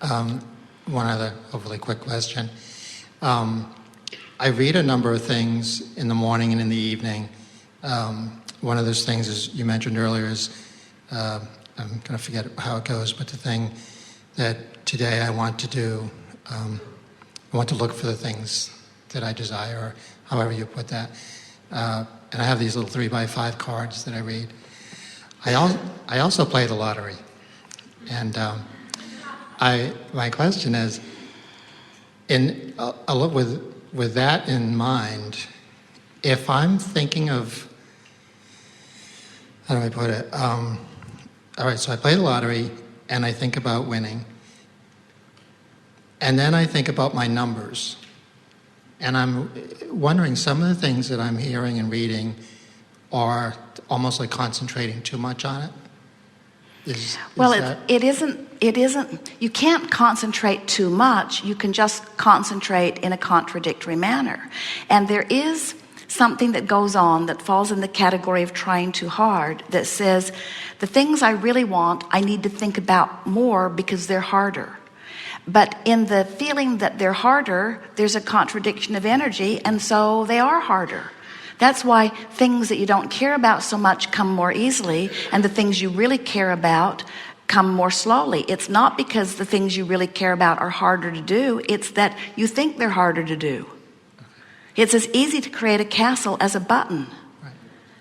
One other hopefully quick question. I read a number of things in the morning and in the evening. One of those things, as you mentioned earlier, is, I'm going to forget how it goes, but the thing that today I want to do, I want to look for the things that I desire, or however you put that. And I have these little 3x5 cards that I read. I also play the lottery. And my question is, with that in mind, if I'm thinking of, how do I put it? All right, so I play the lottery and I think about winning. And then I think about my numbers. And I'm wondering, some of the things that I'm hearing and reading are almost like concentrating too much on it. It isn't, you can't concentrate too much. You can just concentrate in a contradictory manner. And there is something that goes on that falls in the category of trying too hard, that says, the things I really want, I need to think about more because they're harder. But in the feeling that they're harder, there's a contradiction of energy, and so they are harder. That's why things that you don't care about so much come more easily, and the things you really care about come more slowly. It's not because the things you really care about are harder to do, it's that you think they're harder to do. It's as easy to create a castle as a button. Right.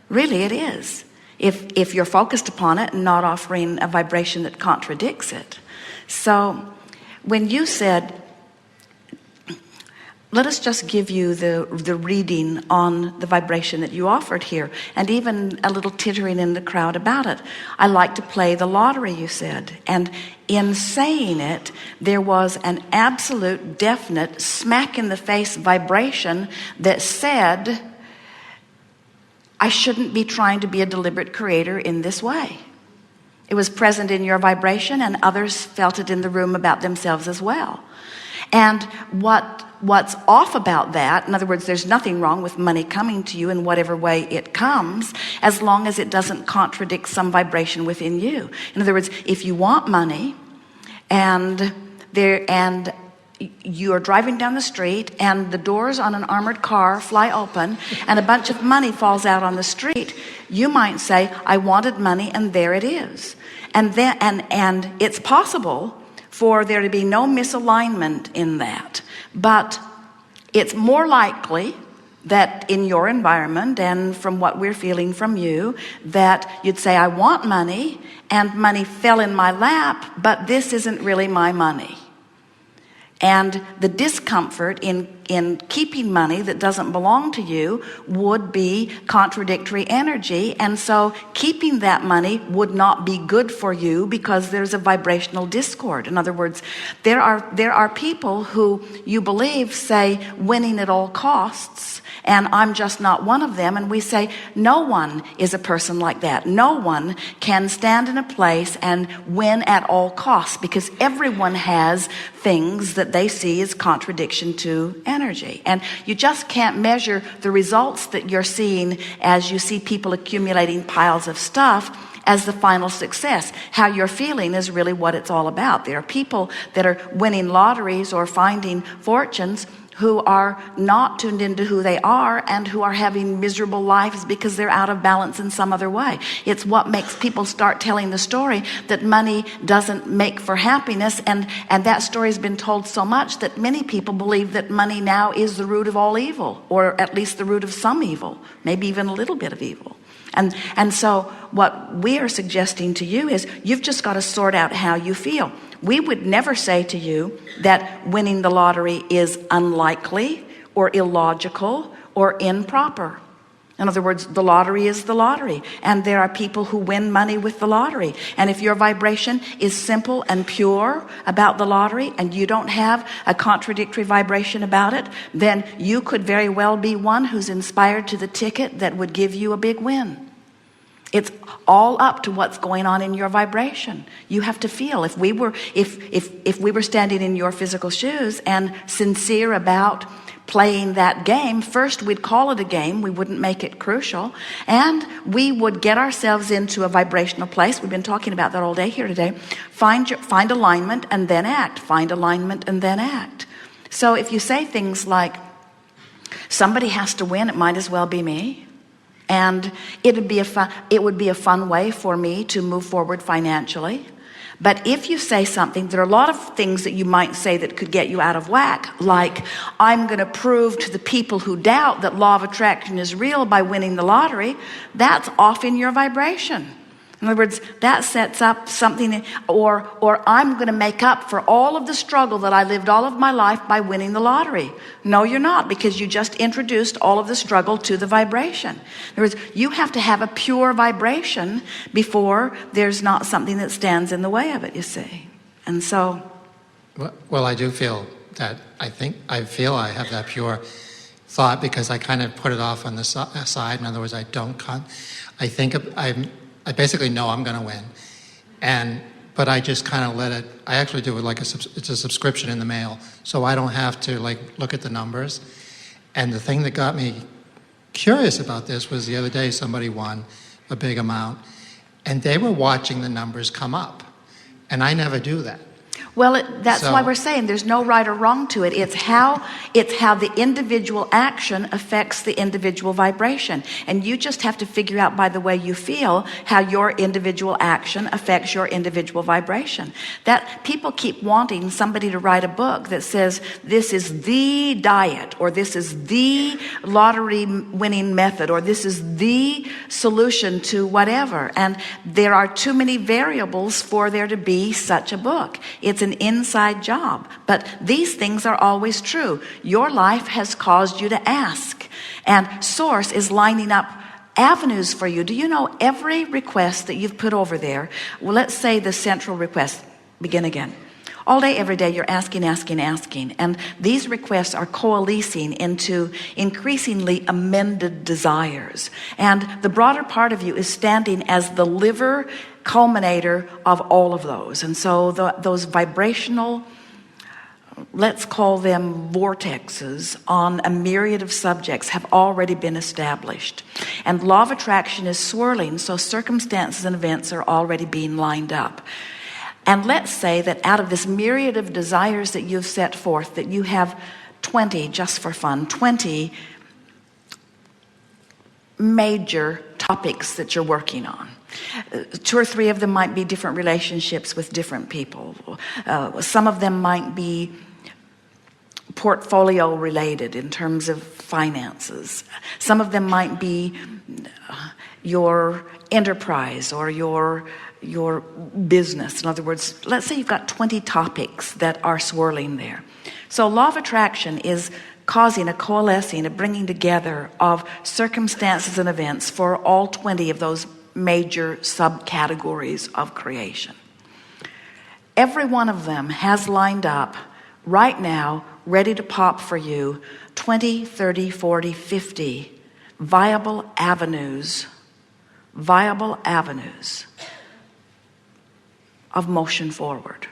Really, it is. If you're focused upon it and not offering a vibration that contradicts it. So when you said, let us just give you the reading on the vibration that you offered here, and even a little tittering in the crowd about it. I like to play the lottery, you said. And in saying it, there was an absolute, definite, smack-in-the-face vibration that said, I shouldn't be trying to be a deliberate creator in this way. It was present in your vibration, and others felt it in the room about themselves as well. And what's off about that, in other words, there's nothing wrong with money coming to you in whatever way it comes, as long as it doesn't contradict some vibration within you. In other words, if you want money and you are driving down the street and the doors on an armored car fly open and a bunch of money falls out on the street, you might say, I wanted money, and there it is. And it's possible for there to be no misalignment in that. But it's more likely that in your environment, and from what we're feeling from you, that you'd say, I want money, and money fell in my lap, but this isn't really my money. And the discomfort in keeping money that doesn't belong to you would be contradictory energy. And so keeping that money would not be good for you because there's a vibrational discord. In other words, there are people who you believe say winning at all costs, and I'm just not one of them. And we say, no one is a person like that. No one can stand in a place and win at all costs, because everyone has things that they see as contradiction to energy. And you just can't measure the results that you're seeing as you see people accumulating piles of stuff as the final success. How you're feeling is really what it's all about. There are people that are winning lotteries or finding fortunes who are not tuned into who they are and who are having miserable lives because they're out of balance in some other way. It's what makes people start telling the story that money doesn't make for happiness, and that story has been told so much that many people believe that money now is the root of all evil, or at least the root of some evil, maybe even a little bit of evil. And so what we are suggesting to you is you've just got to sort out how you feel. We would never say to you that winning the lottery is unlikely or illogical or improper. In other words, the lottery is the lottery, and there are people who win money with the lottery. And if your vibration is simple and pure about the lottery and you don't have a contradictory vibration about it, then you could very well be one who's inspired to the ticket that would give you a big win. It's all up to what's going on in your vibration. You have to feel. If we were standing in your physical shoes and sincere about playing that game, first we'd call it a game. We wouldn't make it crucial. And we would get ourselves into a vibrational place. We've been talking about that all day here today. Find alignment and then act. Find alignment and then act. So if you say things like, somebody has to win, it might as well be me. And it would be a fun way for me to move forward financially. But if you say something, there are a lot of things that you might say that could get you out of whack, like, I'm going to prove to the people who doubt that law of attraction is real by winning the lottery. That's off in your vibration. In other words, that sets up something, or I'm going to make up for all of the struggle that I lived all of my life by winning the lottery. No, you're not, because you just introduced all of the struggle to the vibration. In other words, you have to have a pure vibration before there's not something that stands in the way of it, you see. And so... Well, I do feel that, I feel I have that pure thought because I kind of put it off on the side. In other words, I basically know I'm going to win, but I just kind of let it. I actually do it like it's a subscription in the mail, so I don't have to look at the numbers. And the thing that got me curious about this was the other day somebody won a big amount, and they were watching the numbers come up, and I never do that. Well, that's why we're saying there's no right or wrong to it. It's how the individual action affects the individual vibration. And you just have to figure out by the way you feel how your individual action affects your individual vibration. That people keep wanting somebody to write a book that says this is the diet, or this is the lottery winning method, or this is the solution to whatever. And there are too many variables for there to be such a book. It's an inside job. But these things are always true. Your life has caused you to ask. And Source is lining up avenues for you. Do you know every request that you've put over there? Well, let's say the central request, begin again. All day, every day, you're asking. And these requests are coalescing into increasingly amended desires. And the broader part of you is standing as the liver culminator of all of those. And so those vibrational, let's call them vortexes on a myriad of subjects, have already been established. And law of attraction is swirling, so circumstances and events are already being lined up. And let's say that out of this myriad of desires that you've set forth, that you have 20, just for fun, 20 major topics that you're working on. 2 or 3 of them might be different relationships with different people. Some of them might be portfolio related in terms of finances. Some of them might be your enterprise or your business. In other words, let's say you've got 20 topics that are swirling there. So law of attraction is causing a coalescing, a bringing together of circumstances and events for all 20 of those major subcategories of creation. Every one of them has lined up right now, ready to pop for you, 20, 30, 40, 50 viable avenues of motion forward.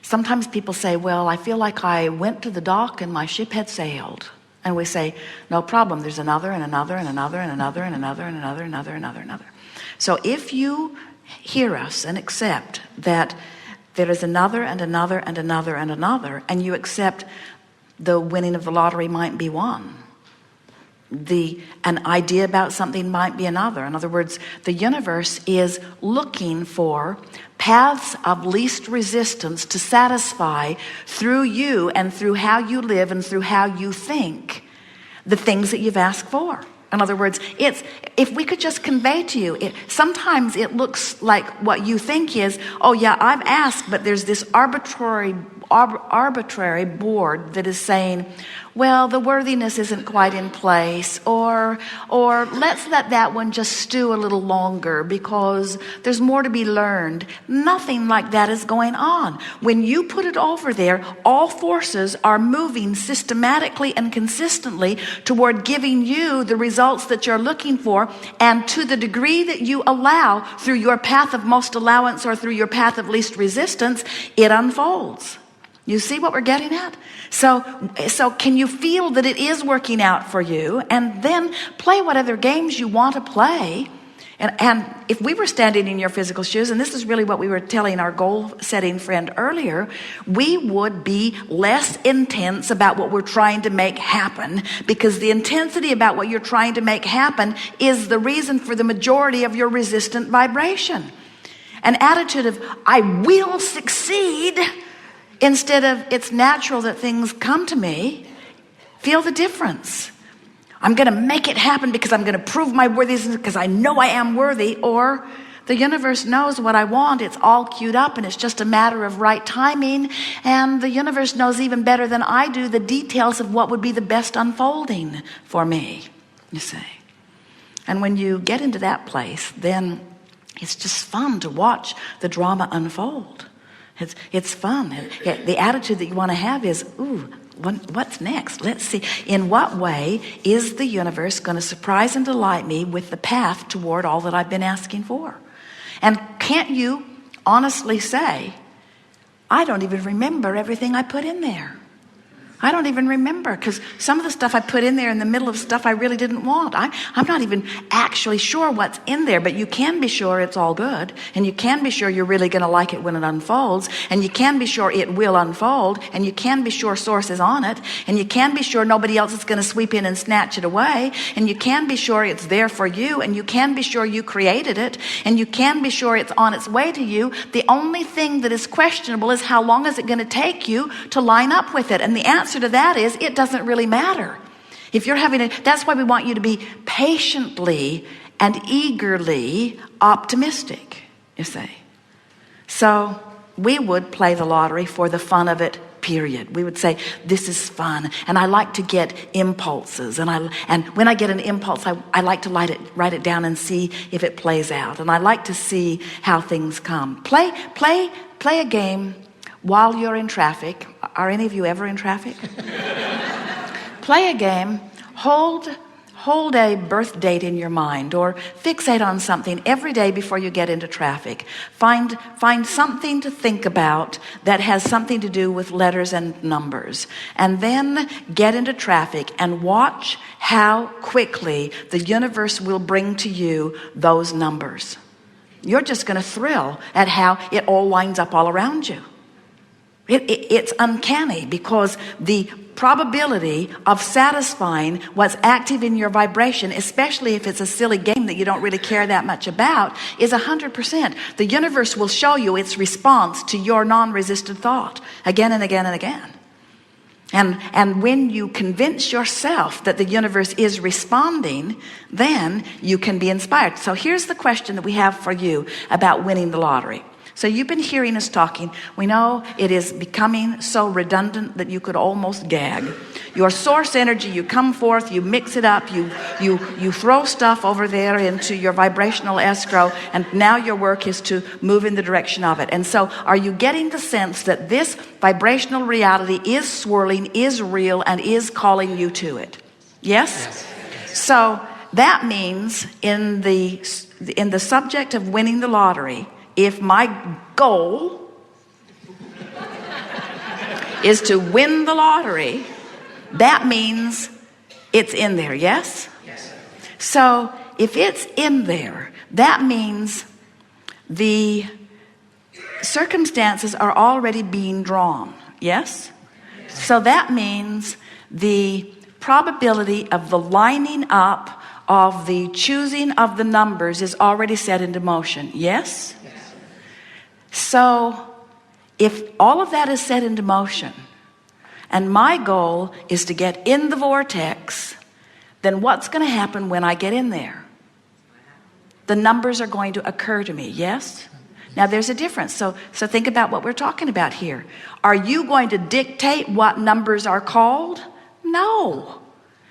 Sometimes people say, well, I feel like I went to the dock and my ship had sailed. And we say, no problem, there's another and another and another and another and another and another and another. So if you hear us and accept that there is another and another and another and another, and you accept the winning of the lottery might be one, an idea about something might be another. In other words, the universe is looking for paths of least resistance to satisfy through you and through how you live and through how you think the things that you've asked for. In other words, if we could just convey to you, sometimes it looks like what you think is, oh yeah, I've asked, but there's this arbitrary board that is saying, well, the worthiness isn't quite in place, or let's let that one just stew a little longer because there's more to be learned. Nothing like that is going on. When you put it over there, all forces are moving systematically and consistently toward giving you the results that you're looking for, and to the degree that you allow through your path of most allowance or through your path of least resistance, it unfolds. You see what we're getting at? So can you feel that it is working out for you? And then play what other games you want to play. And if we were standing in your physical shoes, and this is really what we were telling our goal-setting friend earlier, we would be less intense about what we're trying to make happen, because the intensity about what you're trying to make happen is the reason for the majority of your resistant vibration. An attitude of, I will succeed, instead of, it's natural that things come to me. Feel the difference. I'm going to make it happen because I'm going to prove my worthiness because I know I am worthy. Or the universe knows what I want. It's all queued up and it's just a matter of right timing. And the universe knows even better than I do the details of what would be the best unfolding for me, you see. And when you get into that place, then it's just fun to watch the drama unfold. It's fun. The attitude that you want to have is, ooh, what's next? Let's see. In what way is the universe going to surprise and delight me with the path toward all that I've been asking for? And can't you honestly say, I don't even remember everything I put in there. I don't even remember, because some of the stuff I put in there in the middle of stuff I really didn't want. I'm not even actually sure what's in there, but you can be sure it's all good. And you can be sure you're really going to like it when it unfolds. And you can be sure it will unfold. And you can be sure source is on it. And you can be sure nobody else is going to sweep in and snatch it away. And you can be sure it's there for you. And you can be sure you created it. And you can be sure it's on its way to you. The only thing that is questionable is how long is it going to take you to line up with it. And the answer to that is, it doesn't really matter. If you're that's why we want you to be patiently and eagerly optimistic, you see. So we would play the lottery for the fun of it, period. We would say, this is fun, and I like to get impulses, and when I get an impulse, I like to write it down and see if it plays out, and I like to see how things come. Play a game while you're in traffic. Are any of you ever in traffic? Play a game. Hold a birth date in your mind, or fixate on something every day before you get into traffic. Find something to think about that has something to do with letters and numbers, and then get into traffic and watch how quickly the universe will bring to you those numbers. You're just going to thrill at how it all lines up all around you. It's uncanny, because the probability of satisfying what's active in your vibration, especially if it's a silly game that you don't really care that much about, is 100%. The universe will show you its response to your non-resistant thought again and again and again. And when you convince yourself that the universe is responding, then you can be inspired. So here's the question that we have for you about winning the lottery. So you've been hearing us talking. We know it is becoming so redundant that you could almost gag. Your source energy, you come forth, you mix it up, you throw stuff over there into your vibrational escrow, and now your work is to move in the direction of it. And so are you getting the sense that this vibrational reality is swirling, is real, and is calling you to it? Yes? So that means in the subject of winning the lottery, if my goal is to win the lottery, that means it's in there, yes? Yes. So if it's in there, that means the circumstances are already being drawn, yes? So that means the probability of the lining up of the choosing of the numbers is already set into motion, yes? So if all of that is set into motion, and my goal is to get in the vortex, then what's going to happen when I get in there? The numbers are going to occur to me, yes? Now there's a difference. So think about what we're talking about here. Are you going to dictate what numbers are called? No.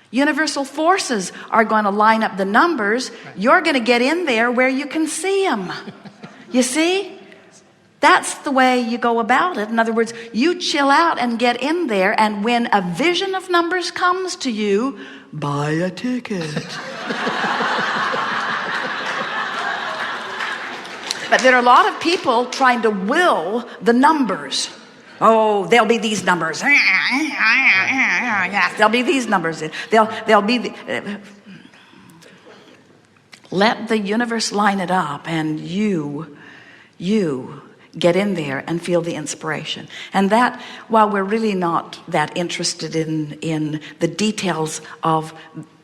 Universal forces are going to line up the numbers. You're going to get in there where you can see them. You see? That's the way you go about it. In other words, you chill out and get in there, and when a vision of numbers comes to you, buy a ticket. But there are a lot of people trying to will the numbers. oh, there'll be these numbers. Yeah, there'll be these numbers. There'll be let the universe line it up, and you get in there and feel the inspiration. And that, while we're really not that interested in the details of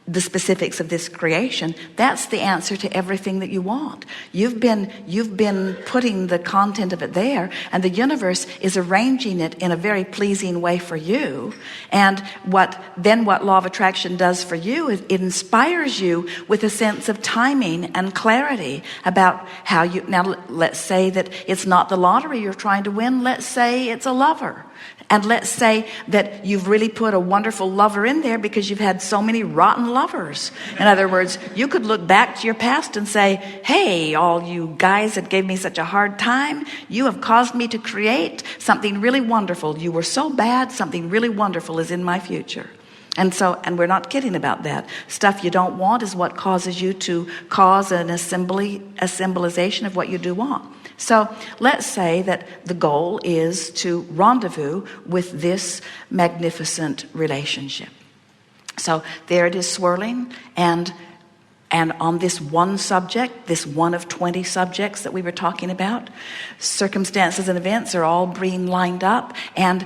the specifics of this creation, that's the answer to everything that you want. You've been putting the content of it there, and the universe is arranging it in a very pleasing way for you. And what law of attraction does for you is it inspires you with a sense of timing and clarity about how you, now let's say that it's not the lottery you're trying to win, let's say it's a lover. And let's say that you've really put a wonderful lover in there because you've had so many rotten lovers. In other words, you could look back to your past and say, hey, all you guys that gave me such a hard time, you have caused me to create something really wonderful. You were so bad, something really wonderful is in my future. And we're not kidding about that. Stuff you don't want is what causes you to cause a symbolization of what you do want. So let's say that the goal is to rendezvous with this magnificent relationship. So there it is swirling, and on this one subject, this one of 20 subjects that we were talking about, circumstances and events are all being lined up, and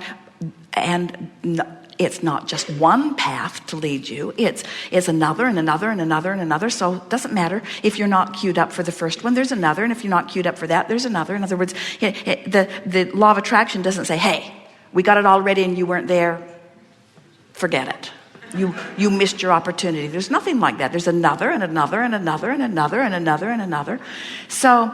it's not just one path to lead you, it's another and another and another and another. So it doesn't matter if you're not queued up for the first one, there's another, and if you're not queued up for that, there's another. In other words, the law of attraction doesn't say, hey, we got it all ready and you weren't there, forget it. You missed your opportunity. There's nothing like that. There's another and another and another and another and another and another. So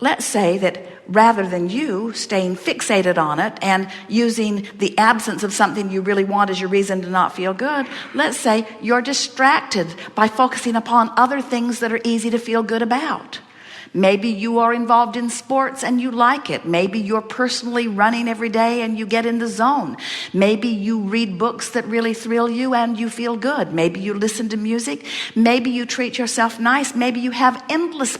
let's say that rather than you staying fixated on it and using the absence of something you really want as your reason to not feel good, let's say you're distracted by focusing upon other things that are easy to feel good about. Maybe you are involved in sports and you like it. Maybe you're personally running every day and you get in the zone. Maybe you read books that really thrill you and you feel good. Maybe you listen to music. Maybe you treat yourself nice. Maybe you have endless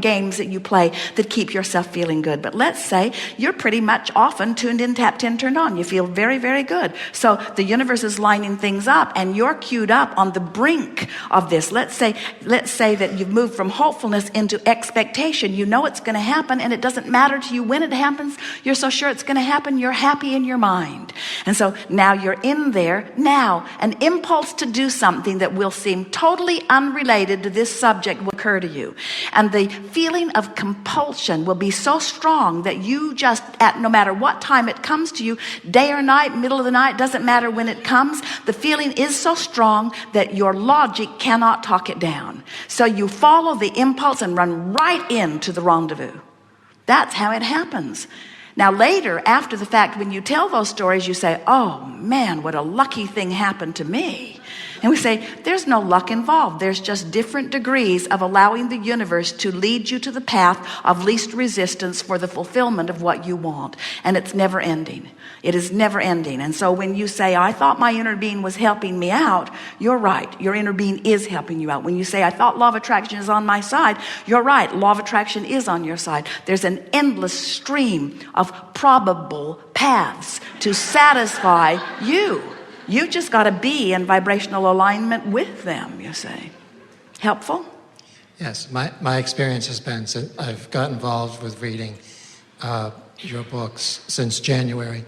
games that you play that keep yourself feeling good. But let's say you're pretty much often tuned in, tapped in, turned on. You feel very, very good. So the universe is lining things up and you're queued up on the brink of this. Let's say that you've moved from hopefulness into expectation. You know it's going to happen, and it doesn't matter to you when it happens. You're so sure it's going to happen, you're happy in your mind. And so now you're in there. Now an impulse to do something that will seem totally unrelated to this subject will occur to you, and the feeling of compulsion will be so strong that you just, at no matter what time it comes to you, day or night, middle of the night, doesn't matter when it comes, the feeling is so strong that your logic cannot talk it down. So you follow the impulse and run right into the rendezvous. That's how it happens. Now later, after the fact, when you tell those stories, you say, oh man, what a lucky thing happened to me. And we say, there's no luck involved. There's just different degrees of allowing the universe to lead you to the path of least resistance for the fulfillment of what you want. And it's never ending. It is never ending. And so when you say, I thought my inner being was helping me out, you're right. Your inner being is helping you out. When you say, I thought law of attraction is on my side, you're right. Law of attraction is on your side. There's an endless stream of probable paths to satisfy you. You just got to be in vibrational alignment with them, you say. Helpful? Yes, my experience has been, since I've got involved with reading your books since January,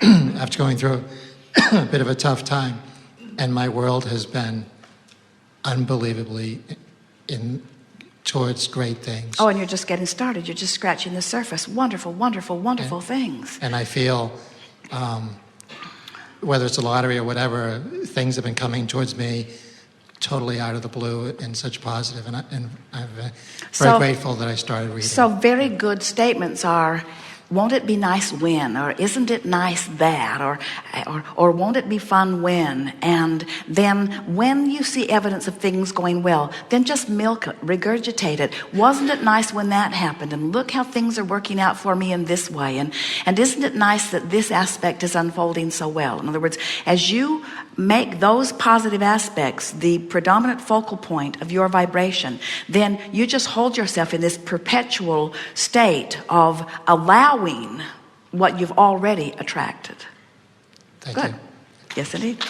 after going through a bit of a tough time, and my world has been unbelievably towards great things. Oh, and you're just getting started. You're just scratching the surface. Wonderful, wonderful, wonderful things. And I feel, whether it's a lottery or whatever, things have been coming towards me totally out of the blue and such positive. And I'm very grateful that I started reading. So very good statements are, won't it be nice when, or isn't it nice that, or won't it be fun when? And then when you see evidence of things going well, then just milk it, regurgitate it. Wasn't it nice when that happened? And look how things are working out for me in this way. And isn't it nice that this aspect is unfolding so well? In other words, as you make those positive aspects the predominant focal point of your vibration, then you just hold yourself in this perpetual state of allowing what you've already attracted. Thank Good. you. Yes, indeed.